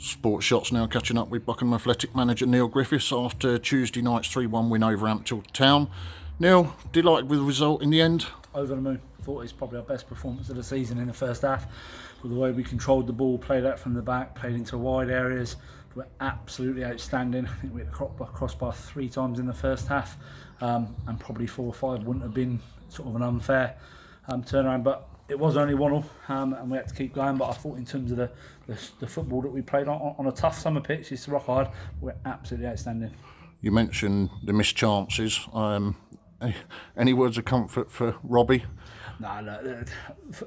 Sports Shots now catching up with Buckingham Athletic manager Neil Griffiths after Tuesday night's 3-1 win over Ampthill Town. Neil, delighted with the result in the end? Over the moon. Thought it's probably our best performance of the season in the first half. With the way we controlled the ball, played out from the back, played into wide areas, were absolutely outstanding. I think we hit the crossbar 3 times in the first half, and probably 4 or 5 wouldn't have been sort of an unfair turnaround. But it was only 1-1, and we had to keep going. But I thought in terms of the football that we played on a tough summer pitch, it's rock hard, we're absolutely outstanding. You mentioned the missed chances. Any words of comfort for Robbie? No, look,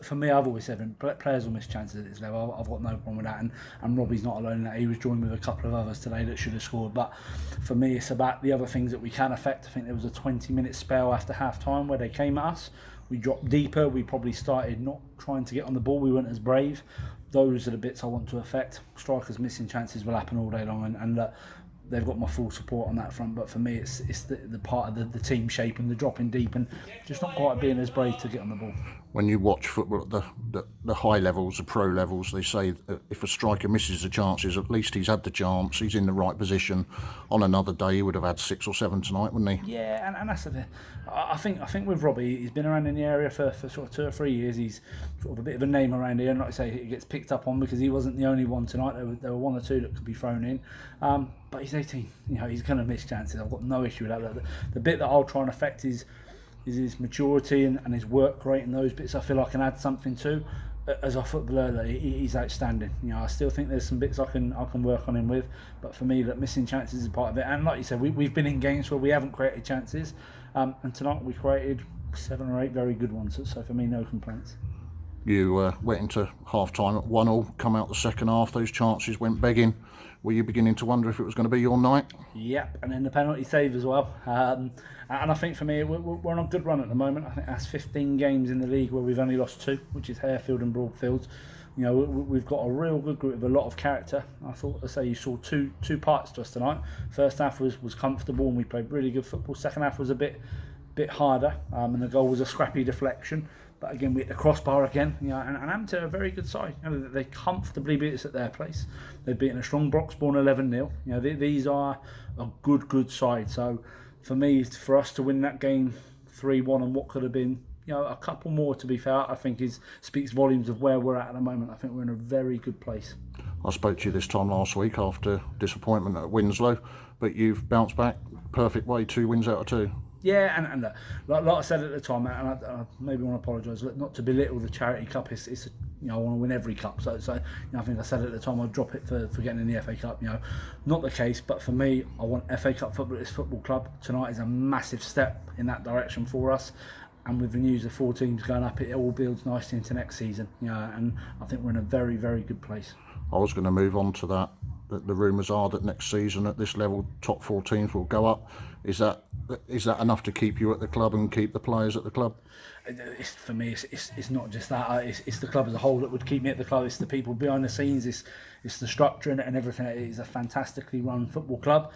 for me, I've always said players will miss chances at this level. I've got no problem with that, and Robbie's not alone in that. He was joined with a couple of others today that should have scored. But for me, it's about the other things that we can affect. I think there was a 20-minute spell after half-time where they came at us. We dropped deeper. We probably started not trying to get on the ball. We weren't as brave. Those are the bits I want to affect. Strikers missing chances will happen all day long, and they've got my full support on that front. But for me, it's the part of the team shape and the dropping deep and just not quite being as brave to get on the ball. When you watch football at the high levels, the pro levels, they say that if a striker misses the chances, at least he's had the chance, he's in the right position. On another day, he would have had 6 or 7 tonight, wouldn't he? Yeah, and that's the thing. I think with Robbie, he's been around in the area for sort of 2 or 3 years. He's sort of a bit of a name around here, and like I say, he gets picked up on because he wasn't the only one tonight. There were 1 or 2 that could be thrown in. But he's 18. You know, he's going to miss chances. I've got no issue with that. The bit that I'll try and affect is his maturity and his work rate, and those bits I feel I can add something to. As a footballer, he's outstanding. You know, I still think there's some bits I can work on him with, but for me, that missing chances is part of it. And like you said, we've been in games where we haven't created chances, and tonight we created 7 or 8 very good ones. So for me, no complaints. You went into half-time at 1-1, come out the second half, those chances went begging. Were you beginning to wonder if it was going to be your night? Yep, and then the penalty save as well. And I think for me, we're on a good run at the moment. I think that's 15 games in the league where we've only lost 2, which is Harefield and Broadfields. You know, we've got a real good group with a lot of character. I thought, I say, you saw two parts to us tonight. First half was comfortable and we played really good football. Second half was a bit harder, and the goal was a scrappy deflection. But again, we hit the crossbar again, you know, and Ampthill are a very good side. You know, they comfortably beat us at their place. They've beaten a strong Broxbourne 11-0. You know, these are a good side. So for me, for us to win that game 3-1 and what could have been, you know, a couple more to be fair, I think speaks volumes of where we're at the moment. I think we're in a very good place. I spoke to you this time last week after disappointment at Winslow, but you've bounced back perfect way, 2 wins out of 2. Yeah, and like I said at the time, and I maybe want to apologise, not to belittle the charity cup. It's you know, I want to win every cup. So you know, I think I said at the time I'd drop it for getting in the FA Cup. You know, not the case. But for me, I want FA Cup football at this football club. Tonight is a massive step in that direction for us. And with the news of 4 teams going up, it all builds nicely into next season. You know, and I think we're in a very good place. I was going to move on to that. The rumours are that next season at this level, top 4 teams will go up. Is that enough to keep you at the club and keep the players at the club? For me, it's not just that. It's the club as a whole that would keep me at the club. It's the people behind the scenes. It's the structure and everything. It is a fantastically run football club.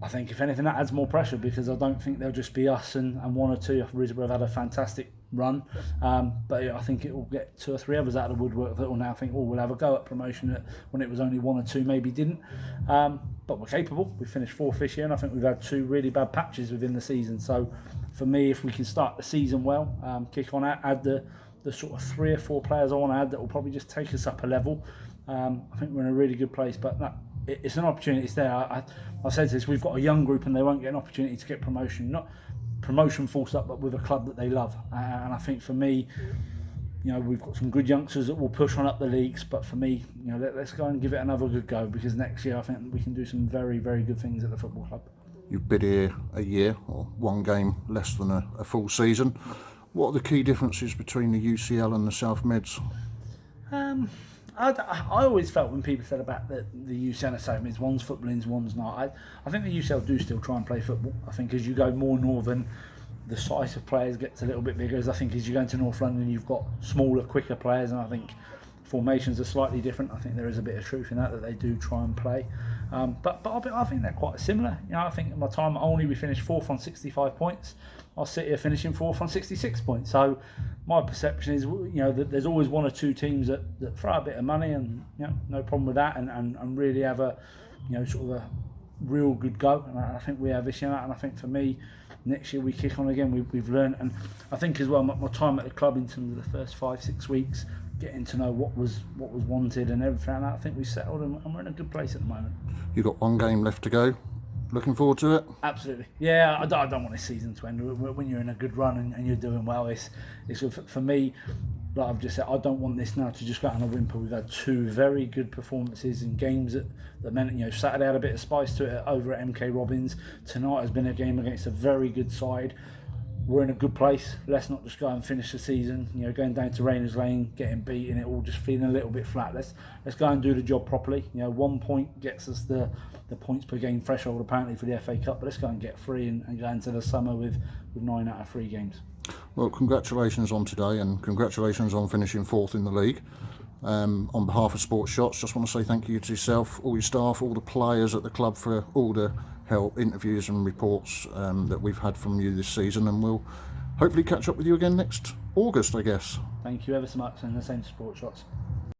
I think if anything that adds more pressure because I don't think they'll just be us and 1 or 2. Risborough have had a fantastic run, but I think it will get 2 or 3 others out of the woodwork that will now think, we'll have a go at promotion when it was only 1 or 2 maybe didn't. But we're capable. We finished 4th this year and I think we've had 2 really bad patches within the season. So for me, if we can start the season well, kick on out, add the sort of 3 or 4 players I want to add that will probably just take us up a level, I think we're in a really good place. But it's an opportunity. It's there. I said this, we've got a young group and they won't get an opportunity to get promotion. Not promotion full stop, but with a club that they love. And I think for me, you know, we've got some good youngsters that will push on up the leagues. But for me, you know, let's go and give it another good go because next year I think we can do some very good things at the football club. You've been here a year or 1 game less than a full season. What are the key differences between the UCL and the South Mids? I always felt when people said about the UCL and the South Mids, one's footballing, one's not. I think the UCL do still try and play football. I think as you go more northern, the size of players gets a little bit bigger. As I think as you go into North London, you've got smaller, quicker players, and I think formations are slightly different. I think there is a bit of truth in that they do try and play. But I think they're quite similar. You know, I think at my time at Olney we finished fourth on 65 points. I'll sit here finishing fourth on 66 points. So my perception is, you know, that there's always one or two teams that throw a bit of money, and you know, no problem with that, and really have a, you know, sort of a real good go. And I think we have this year. And I think for me, next year we kick on again. We've learned, and I think as well my time at the club in terms of the first 5-6 weeks, getting to know what was wanted and everything. And I think we settled, and we're in a good place at the moment. You've got one game left to go. Looking forward to it? Absolutely. Yeah, I don't want this season to end. When you're in a good run and you're doing well, it's for me, like I've just said, I don't want this now to just go out on a whimper. We've had two very good performances in games that meant, you know, Saturday had a bit of spice to it over at MK Robbins. Tonight has been a game against a very good side. We're in a good place. Let's not just go and finish the season, you know, going down to Rayners Lane, getting beaten, it all just feeling a little bit flat. Let's go and do the job properly. You know, 1 point gets us the points per game threshold apparently for the FA Cup, but let's go and get 3 and go into the summer with 9 out of 3 games. Well, congratulations on today, and congratulations on finishing 4th in the league. On behalf of Sports Shots, just want to say thank you to yourself, all your staff, all the players at the club for all the help, interviews and reports that we've had from you this season, and we'll hopefully catch up with you again next August, I guess. Thank you ever so much, and the same to Sports Shots.